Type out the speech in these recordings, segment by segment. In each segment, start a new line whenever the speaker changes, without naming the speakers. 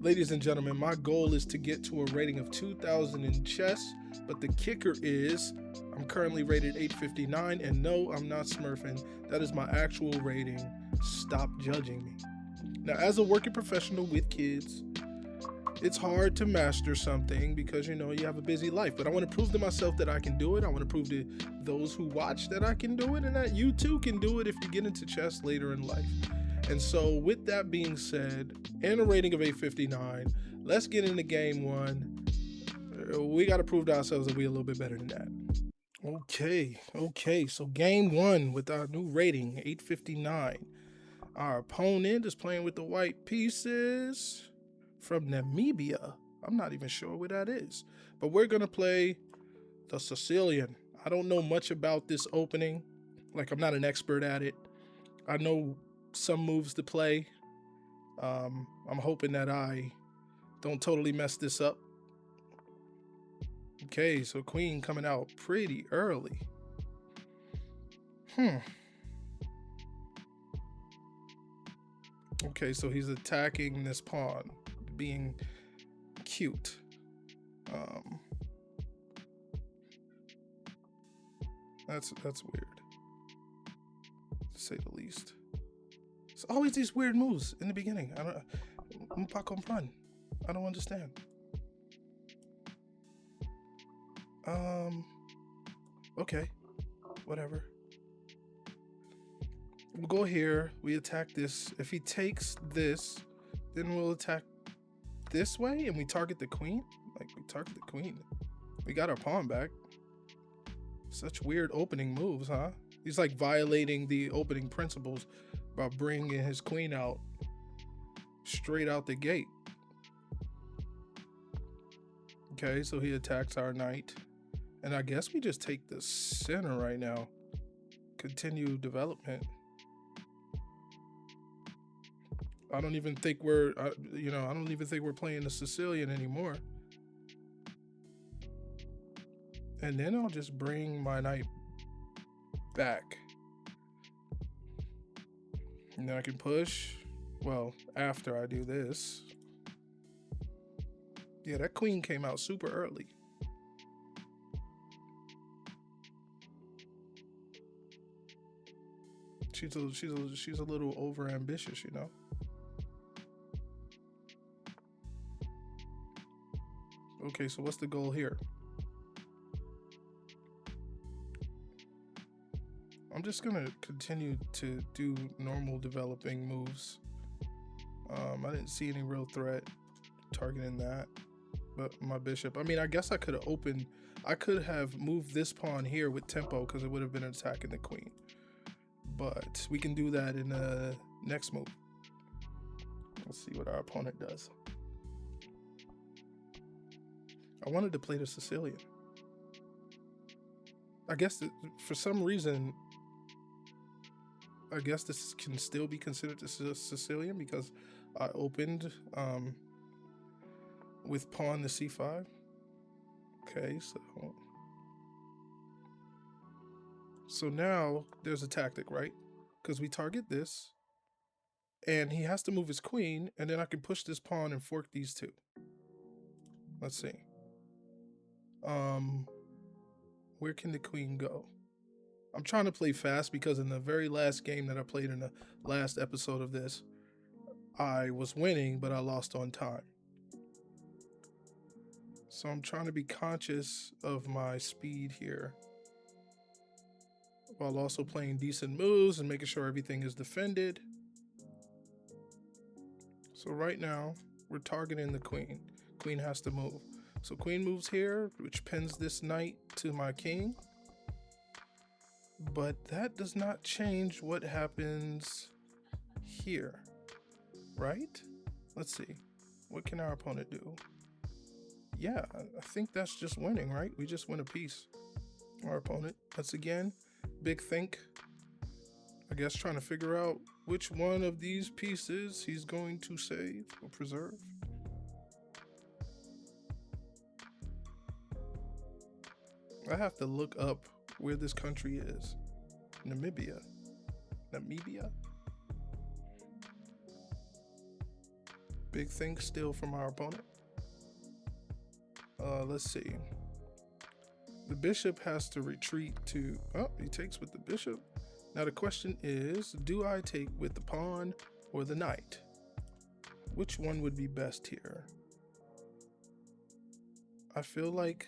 Ladies and gentlemen, my goal is to get to a rating of 2,000 in chess, but the kicker is I'm currently rated 859, and no, I'm not smurfing. That is my actual rating. Stop judging me. Now, as a working professional with kids, it's hard to master something because you have a busy life, but I want to prove to myself that I can do it. I want to prove to those who watch that I can do it, and that you too can do it if you get into chess later in life. And so with that being said, and a rating of 859, let's get into game one. We got to prove to ourselves that we're a little bit better than that. Okay, so game one with our new rating, 859. Our opponent is playing with the white pieces from Namibia. I'm not even sure where that is, but we're gonna play the Sicilian. I don't know much about this opening. Like, I'm not an expert at it. I know some moves to play. I'm hoping that I don't totally mess this up. Okay, so queen coming out pretty early. Okay, so he's attacking this pawn, being cute. That's weird, to say the least. It's always these weird moves in the beginning. I'm pas comprendre. I don't understand. Okay, whatever. We'll go here. We attack this. If he takes this, then we'll attack this way, and we target the queen. Like, we target the queen. We got our pawn back. Such weird opening moves, huh? He's like violating the opening principles by bringing his queen out straight out the gate. Okay, so he attacks our knight. And I guess we just take the center right now. Continue development. I don't even think we're playing the Sicilian anymore. And then I'll just bring my knight back. And then I can push. Well, after I do this. Yeah, that queen came out super early. She's a little over ambitious, Okay, so what's the goal here? I'm just gonna continue to do normal developing moves. I didn't see any real threat targeting that, but my bishop. I mean, I guess I could have moved this pawn here with tempo because it would have been attacking the queen. But we can do that in the next move. Let's see what our opponent does. I wanted to play the Sicilian. I guess for some reason, I guess this can still be considered the Sicilian because I opened with pawn to c5. Okay, so now there's a tactic, right? Because we target this, and he has to move his queen, and then I can push this pawn and fork these two. Let's see. Where can the queen go? I'm trying to play fast because in the very last game that I played in the last episode of this, I was winning, but I lost on time. So I'm trying to be conscious of my speed here, while also playing decent moves and making sure everything is defended. So right now, we're targeting the queen. Queen has to move. So queen moves here, which pins this knight to my king. But that does not change what happens here, right? Let's see. What can our opponent do? Yeah, I think that's just winning, right? We just win a piece. Our opponent, once again, big think. I guess trying to figure out which one of these pieces he's going to save or preserve. I have to look up where this country is. Namibia. big thing still from our opponent. Let's see. The bishop has to retreat to, oh, he takes with the bishop. Now the question is, do I take with the pawn or the knight? Which one would be best here? I feel like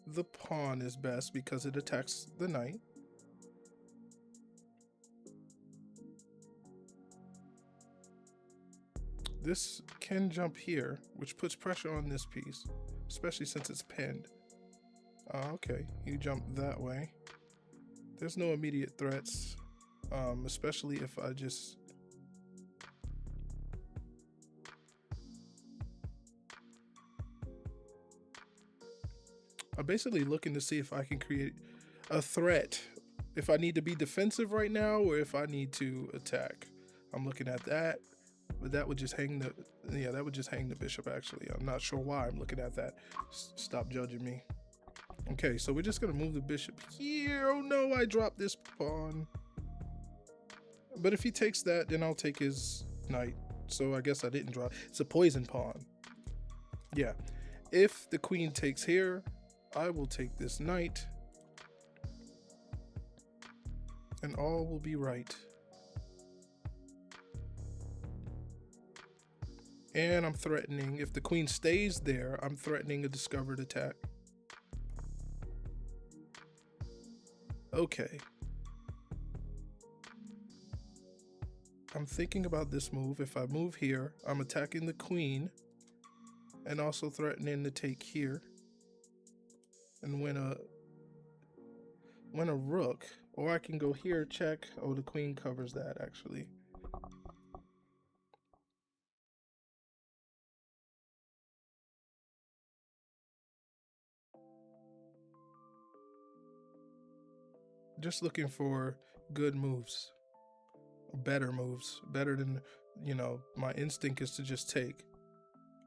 the pawn is best because it attacks the knight. This can jump here, which puts pressure on this piece, especially since it's pinned. Okay, you jump that way. There's no immediate threats, especially if I just... I'm basically looking to see if I can create a threat, if I need to be defensive right now or if I need to attack. I'm looking at that, but that would just hang the, yeah, that would just hang the bishop actually. I'm not sure why I'm looking at that. Stop judging me. Okay, so we're just gonna move the bishop here. Oh no, I dropped this pawn. But if he takes that, then I'll take his knight. So I guess I didn't drop. It's a poison pawn. Yeah. If the queen takes here, I will take this knight. And all will be right. And I'm threatening, if the queen stays there, I'm threatening a discovered attack. Okay. I'm thinking about this move. If I move here, I'm attacking the queen and also threatening to take here and win a rook. Or I can go here, check. Oh, the queen covers that actually. Just looking for good moves, better moves, better than, you know, my instinct is to just take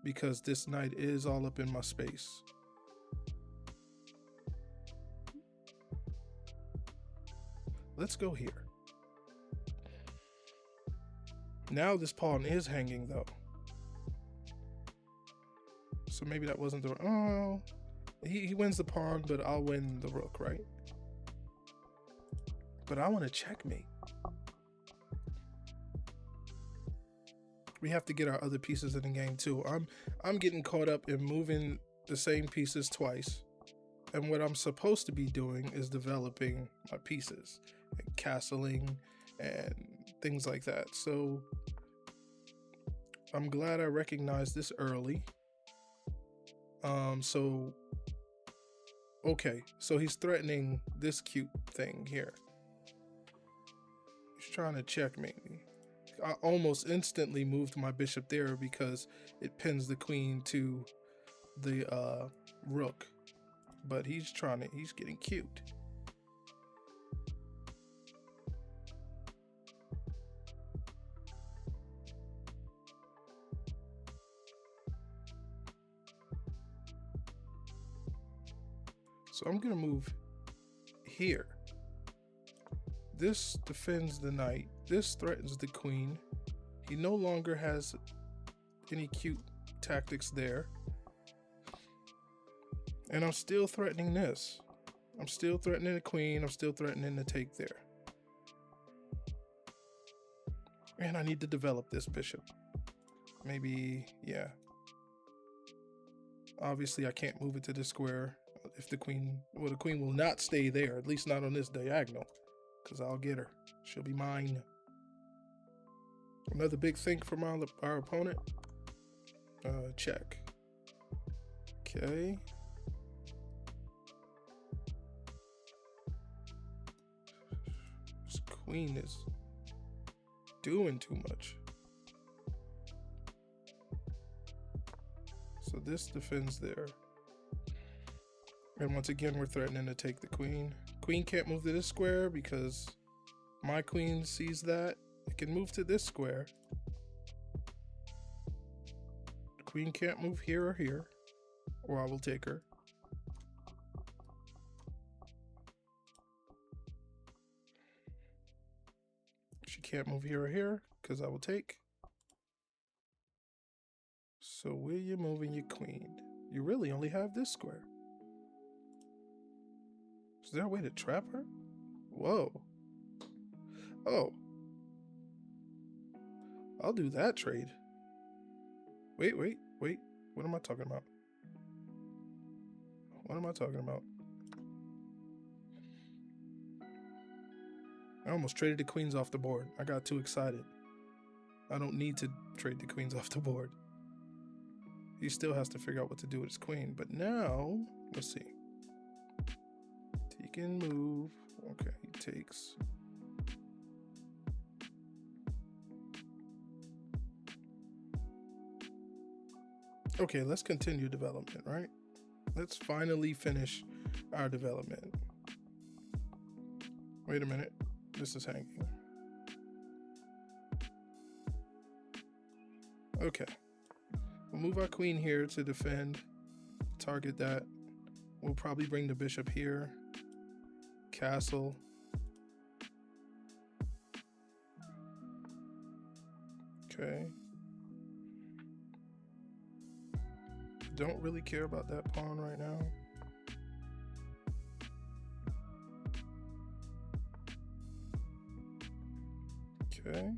because this knight is all up in my space. Let's go here. Now this pawn is hanging though. So maybe that wasn't the, oh, he wins the pawn, but I'll win the rook, right? But I want to checkmate. We have to get our other pieces in the game too. I'm getting caught up in moving the same pieces twice. And what I'm supposed to be doing is developing my pieces and castling and things like that. So I'm glad I recognized this early. Okay, so he's threatening this cute thing here. He's trying to checkmate me. I almost instantly moved my bishop there because it pins the queen to the rook. But he's getting cute. So I'm gonna move here. This defends the knight. This threatens the queen. He no longer has any cute tactics there. And I'm still threatening this. I'm still threatening the queen. I'm still threatening to take there. And I need to develop this bishop. Maybe, yeah. Obviously, I can't move it to this square. If the queen, well, the queen will not stay there, at least not on this diagonal, because I'll get her. She'll be mine. Another big thing from our opponent. Check. Okay. This queen is doing too much. So this defends there. And once again, we're threatening to take the queen. Queen can't move to this square because my queen sees that. It can move to this square. The queen can't move here or here, or I will take her. She can't move here or here because I will take. So where you moving your queen? You really only have this square. Is there a way to trap her? Whoa. Oh. I'll do that trade. Wait. What am I talking about? What am I talking about? I almost traded the queens off the board. I got too excited. I don't need to trade the queens off the board. He still has to figure out what to do with his queen. But now, let's see. He can move. Okay, he takes. Okay, let's continue development, right? Let's finally finish our development. Wait a minute. This is hanging. Okay. We'll move our queen here to defend. Target that. We'll probably bring the bishop here. Castle. Okay. Don't really care about that pawn right now. Okay.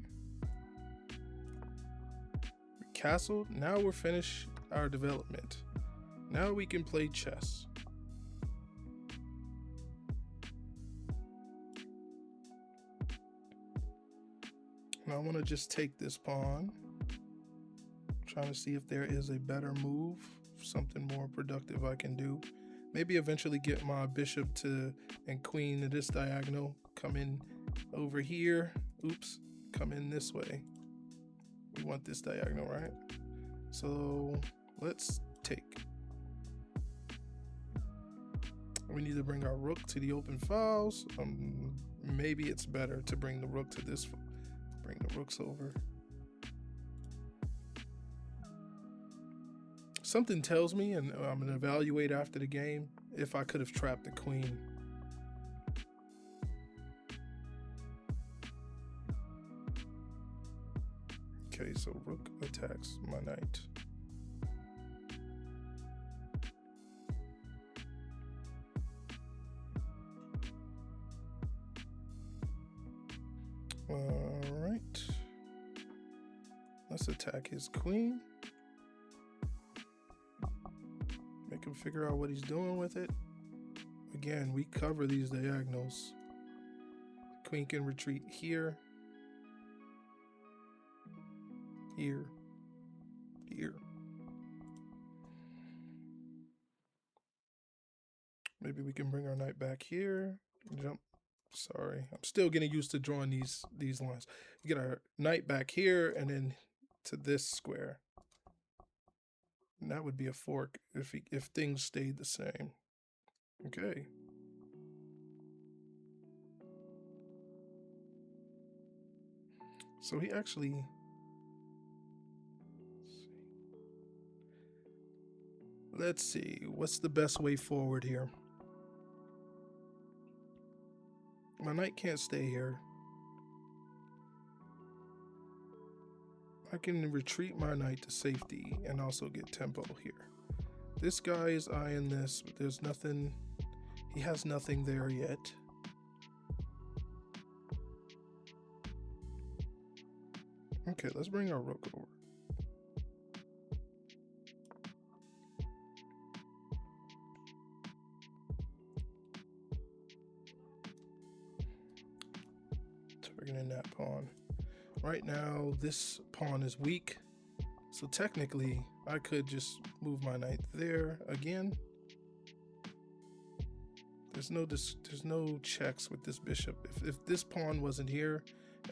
Castle. Now we're finished our development. Now we can play chess. And I want to just take this pawn. Trying to see if there is a better move, something more productive I can do. Maybe eventually get my bishop to and queen to this diagonal. Come in over here. Oops, come in this way. We want this diagonal, right? So let's take. We need to bring our rook to the open files. Maybe it's better to bring the rook to this. Bring the rooks over. Something tells me, and I'm gonna evaluate after the game, if I could have trapped the queen. Okay, so rook attacks my knight. All right. Let's attack his queen. Make him figure out what he's doing with it. Again, we cover these diagonals. Queen can retreat here. Here. Here. Maybe we can bring our knight back here. Jump. Sorry, I'm still getting used to drawing these lines. Get our knight back here and then to this square. And that would be a fork if things stayed the same. Okay. So he actually. Let's see. What's the best way forward here? My knight can't stay here. I can retreat my knight to safety and also get tempo here. This guy is eyeing this, but there's nothing. He has nothing there yet. Okay, let's bring our rook over. Targeting that pawn. Right now, this pawn is weak, so technically I could just move my knight there again. There's no checks with this bishop. If this pawn wasn't here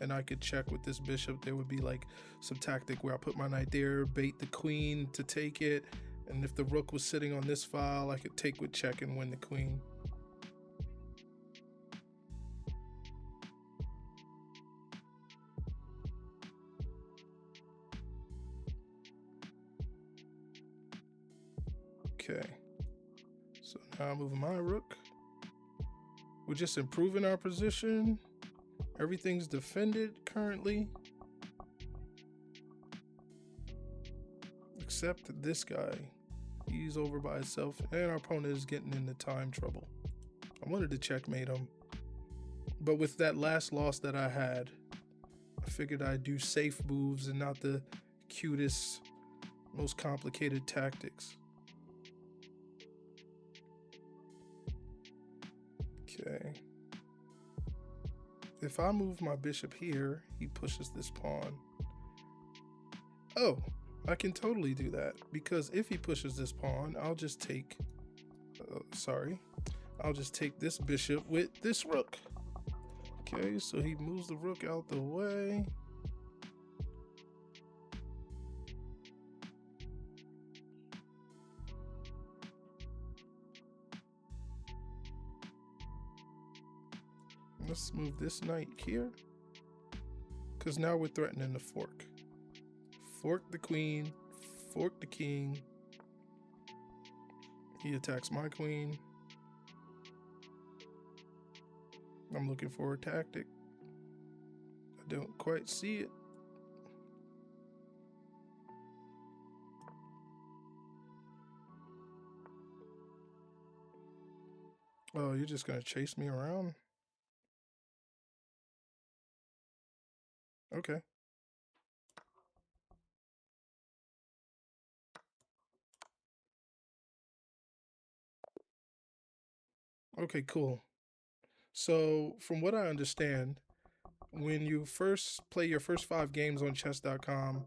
and I could check with this bishop, there would be like some tactic where I put my knight there, bait the queen to take it, and if the rook was sitting on this file, I could take with check and win the queen. Okay, so now I'm moving my rook. We're just improving our position. Everything's defended currently. Except this guy. He's over by himself, and our opponent is getting into time trouble. I wanted to checkmate him, but with that last loss that I had, I figured I'd do safe moves and not the cutest, most complicated tactics. Okay. If I move my bishop here, he pushes this pawn. Oh, I can totally do that, because if he pushes this pawn, I'll just take, I'll just take this bishop with this rook. Okay, so he moves the rook out the way. Let's move this knight here, because now we're threatening the fork. Fork the queen, fork the king. He attacks my queen. I'm looking for a tactic. I don't quite see it. Oh, you're just gonna chase me around? Okay. Okay, cool. So, from what I understand, when you first play your first 5 games on chess.com,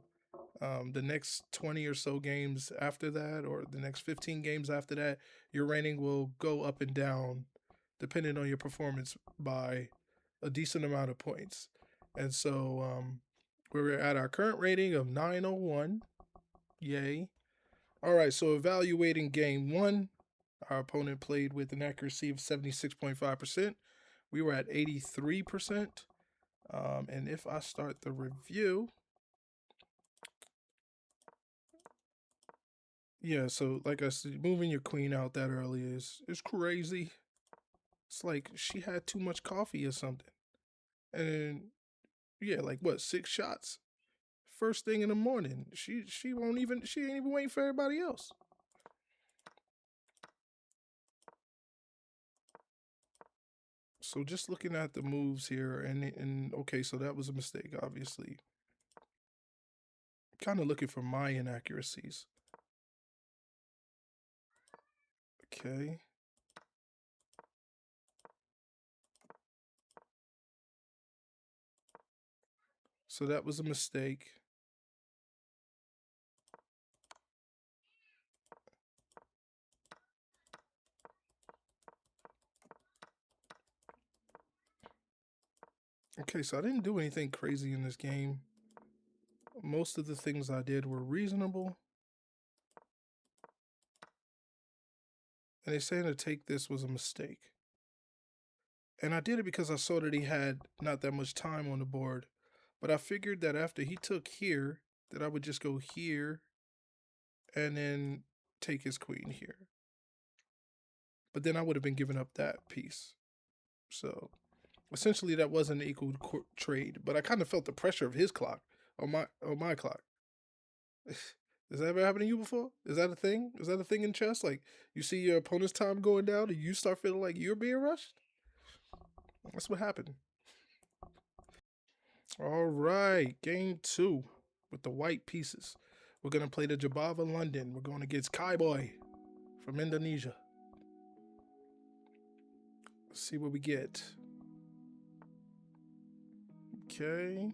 the next 20 or so games after that, or the next 15 games after that, your rating will go up and down depending on your performance by a decent amount of points. And so we're at our current rating of 901. Yay. All right, so evaluating game 1, our opponent played with an accuracy of 76.5%. We were at 83%. And if I start the review, yeah, so like I said, moving your queen out that early is crazy. It's like she had too much coffee or something. And yeah, like what, 6 shots? First thing in the morning. She ain't even waiting for everybody else. So just looking at the moves here, and okay, so that was a mistake, obviously. Kind of looking for my inaccuracies. Okay. So that was a mistake. Okay, so I didn't do anything crazy in this game. Most of the things I did were reasonable. And they saying to take this was a mistake. And I did it because I saw that he had not that much time on the board. But I figured that after he took here, that I would just go here and then take his queen here. But then I would have been giving up that piece. So essentially that wasn't an equal trade. But I kind of felt the pressure of his clock on my clock. Has that ever happened to you before? Is that a thing? Is that a thing in chess? Like you see your opponent's time going down and you start feeling like you're being rushed? That's what happened. All right, game 2 with the white pieces. We're going to play the Jabava London. We're going against Kai Boy from Indonesia. Let's see what we get. Okay.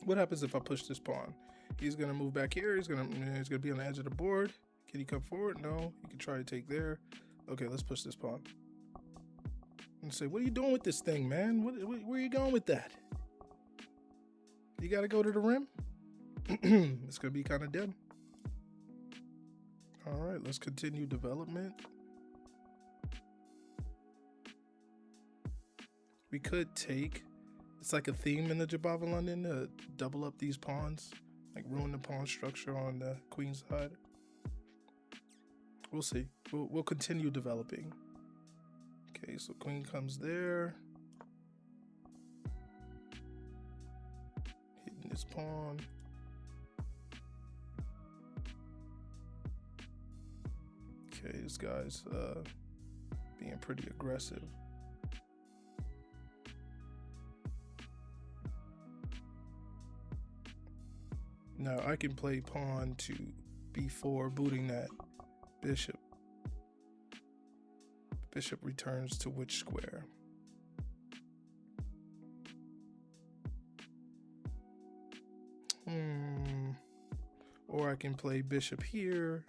What happens if I push this pawn? He's gonna move back here. He's gonna be on the edge of the board. Can he come forward? No. He can try to take there. Okay, let's push this pawn. And say, what are you doing with this thing, man? Where are you going with that? You gotta go to the rim? It's gonna be kind of dim. All right, let's continue development. We could take, it's like a theme in the Jabava London to double up these pawns, like ruin the pawn structure on the queen side. We'll see. We'll continue developing. Okay, so queen comes there. Hitting this pawn. Okay, this guy's being pretty aggressive. Now I can play pawn to b4, booting that bishop. Bishop returns to which square? Or I can play bishop here,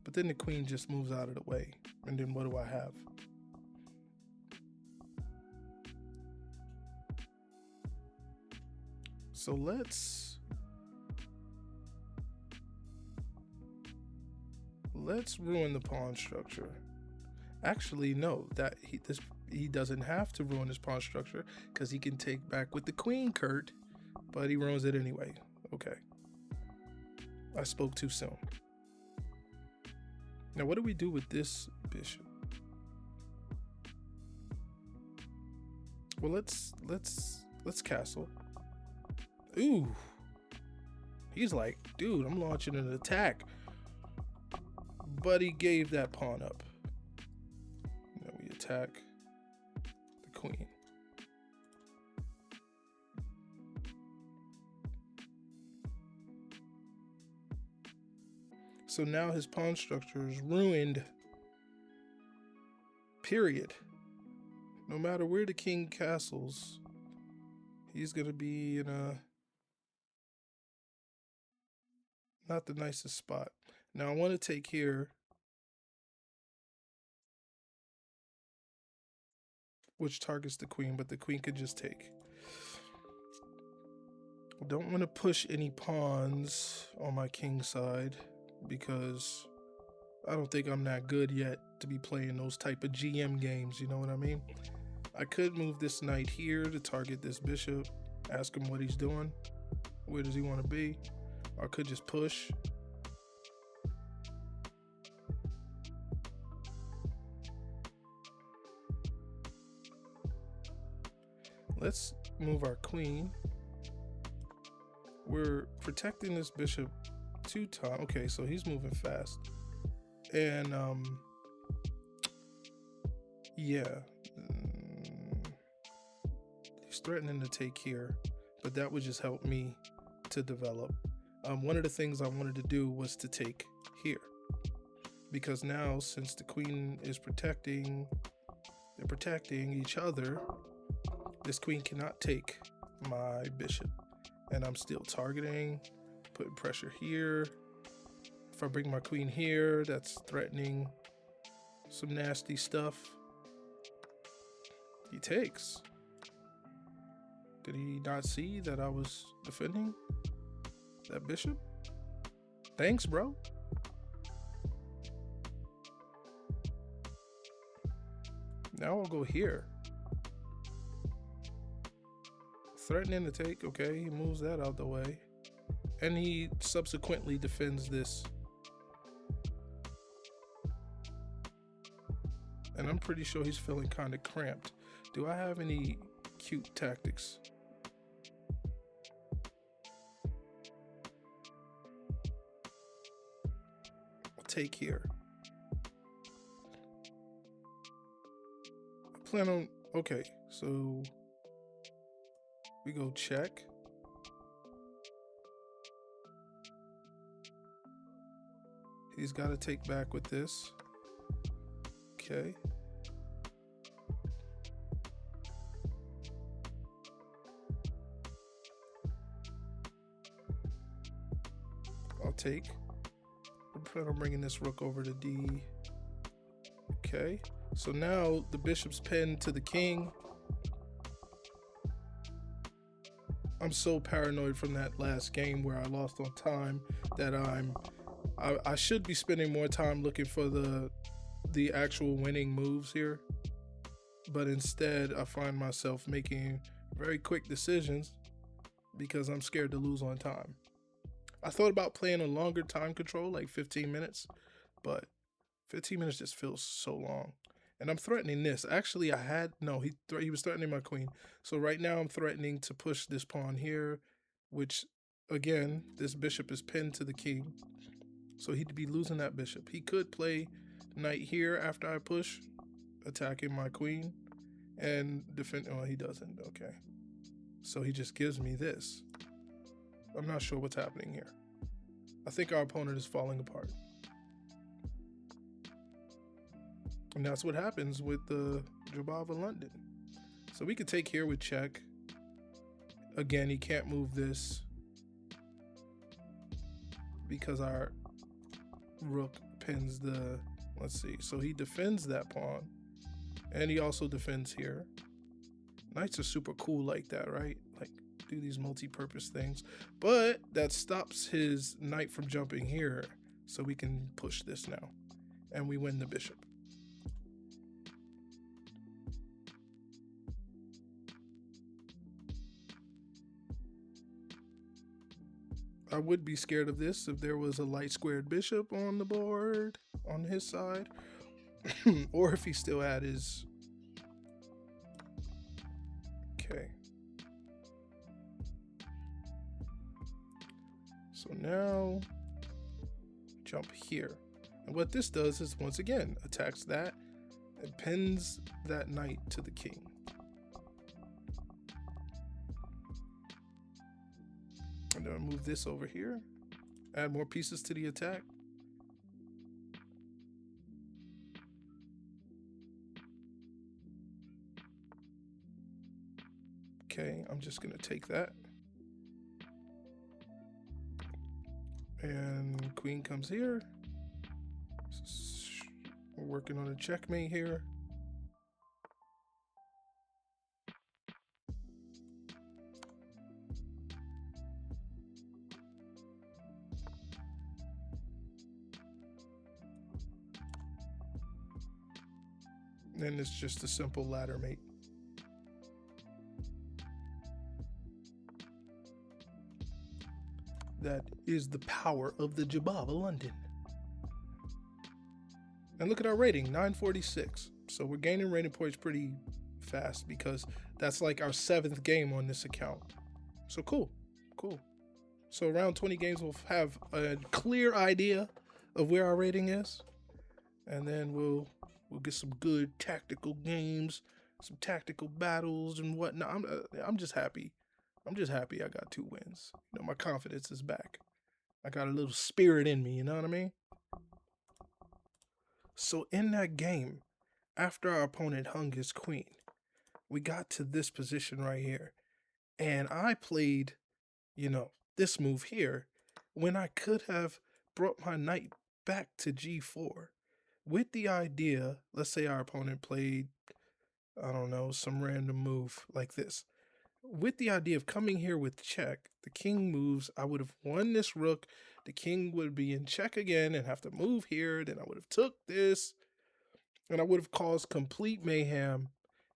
but then the queen just moves out of the way. And then what do I have? So let's ruin the pawn structure. Actually, no, he doesn't have to ruin his pawn structure because he can take back with the queen, Kurt, but he ruins it anyway. Okay. I spoke too soon. Now, what do we do with this bishop? Well, let's castle. Ooh. He's like, dude, I'm launching an attack. But he gave that pawn up. Now we attack the queen. So now his pawn structure is ruined. Period. No matter where the king castles, he's going to be in a not the nicest spot. Now I want to take here, which targets the queen, but the queen could just take. I don't want to push any pawns on my king side because I don't think I'm that good yet to be playing those type of GM games, you know what I mean? I could move this knight here to target this bishop, ask him what he's doing, where does he want to be, or I could just push. Let's move our queen. We're protecting this bishop 2 times. Okay, so he's moving fast. And yeah. He's threatening to take here, but that would just help me to develop. One of the things I wanted to do was to take here. Because now, since the queen is protecting, they're protecting each other, this queen cannot take my bishop. And I'm still targeting, putting pressure here. If I bring my queen here, that's threatening some nasty stuff. He takes. Did he not see that I was defending that bishop? Thanks, bro. Now I'll go here. Threatening to take, okay, he moves that out the way. And he subsequently defends this. And I'm pretty sure he's feeling kind of cramped. Do I have any cute tactics? I'll take here. I plan on, okay, so we go check. He's got to take back with this. Okay. I'll take. I plan on bringing this rook over to D. Okay. So now the bishop's pinned to the king. I'm so paranoid from that last game where I lost on time that I should be spending more time looking for the actual winning moves here. but instead I find myself making very quick decisions because I'm scared to lose on time. I thought about playing a longer time control, like 15 minutes, but 15 minutes just feels so long. And I'm threatening this. Actually, he was threatening my queen. So right now I'm threatening to push this pawn here, which, again, this bishop is pinned to the king. So he'd be losing that bishop. He could play knight here after I push, attacking my queen, and defend. Oh, he doesn't. Okay. So he just gives me this. I'm not sure what's happening here. I think our opponent is falling apart. And that's what happens with the Jobava London. So we could take here with check. Again, he can't move this because our rook pins the, let's see. So he defends that pawn. And he also defends here. Knights are super cool like that, right? Like, do these multi-purpose things. But that stops his knight from jumping here. So we can push this now. And we win the bishop. I would be scared of this if there was a light squared bishop on the board on his side. Or if he still had his... Okay. So now, jump here. And what this does is, once again, attacks that and pins that knight to the king. And then move this over here. Add more pieces to the attack. Okay, I'm just gonna take that. And queen comes here. We're working on a checkmate here. And it's just a simple ladder mate. That is the power of the Jobava London. And look at our rating, 946. So we're gaining rating points pretty fast because that's like our 7th game on this account. So cool. So around 20 games, we'll have a clear idea of where our rating is. And then we'll get some good tactical games, some tactical battles and whatnot. I'm just happy. I'm just happy I got 2 wins. You know, my confidence is back. I got a little spirit in me, you know what I mean? So in that game, after our opponent hung his queen, we got to this position right here. And I played, you know, this move here when I could have brought my knight back to g4 with the idea, let's say our opponent played, I don't know, some random move like this. With the idea of coming here with check, the king moves, I would have won this rook, the king would be in check again and have to move here, then I would have took this, and I would have caused complete mayhem,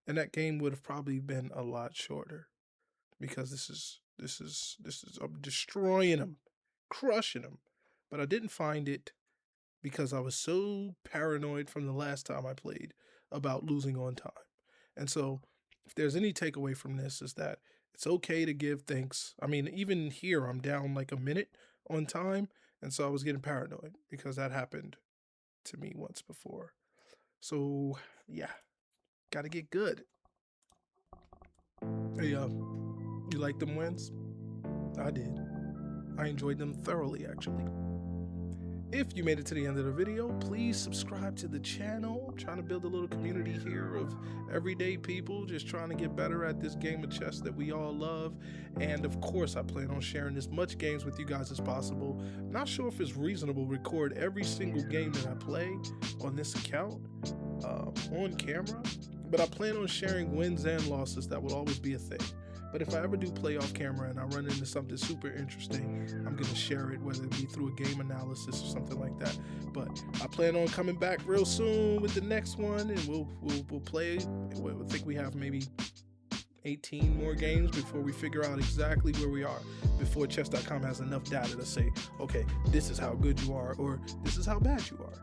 and that game would have probably been a lot shorter. Because this is I'm destroying him, crushing him. But I didn't find it because I was so paranoid from the last time I played about losing on time. And so if there's any takeaway from this is that it's okay to give thanks. I mean, even here, I'm down like a minute on time. And so I was getting paranoid because that happened to me once before. So yeah, got to get good. Hey, you like them wins? I did. I enjoyed them thoroughly, actually. If you made it to the end of the video, please subscribe to the channel. I'm trying to build a little community here of everyday people just trying to get better at this game of chess that we all love. And of course, I plan on sharing as much games with you guys as possible. Not sure if it's reasonable to record every single game that I play on this account on camera, but I plan on sharing wins and losses. That will always be a thing. But if I ever do play off camera and I run into something super interesting, I'm gonna share it, whether it be through a game analysis or something like that. But I plan on coming back real soon with the next one, and we'll play. I think we have maybe 18 more games before we figure out exactly where we are, before chess.com has enough data to say, okay, this is how good you are, or this is how bad you are.